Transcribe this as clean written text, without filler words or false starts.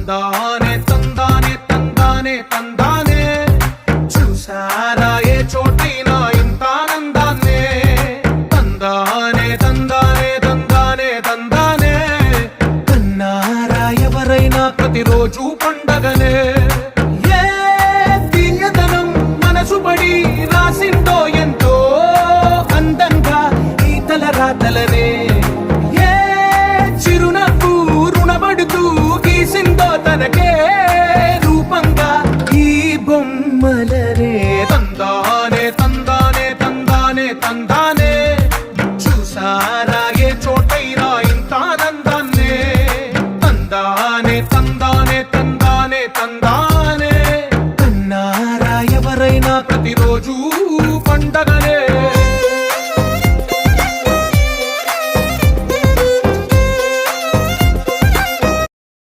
తందానే తందానే తందానే తందానే చూసారా ఏ చోటైనా ఇంత ఆనందాన్నే తందానే తందానే తందానే తందానే కన్నారా ఎవరైనా ప్రతిరోజు పండగనే ఏ తీయదనం మనసు పడి రాసిందో ఎంతో అందంగా ఈ తలరాతలనే ఏ చిరునవ్వు రుణపడుతూ గీసిందో తనకే రూపంగా ఈ బొమ్మలనే తందానే తందానే తందానే తందానే చూసారా ఏ చోటైనా ఇంత ఆనందాన్నే తందానే తందానే తందానే తందానే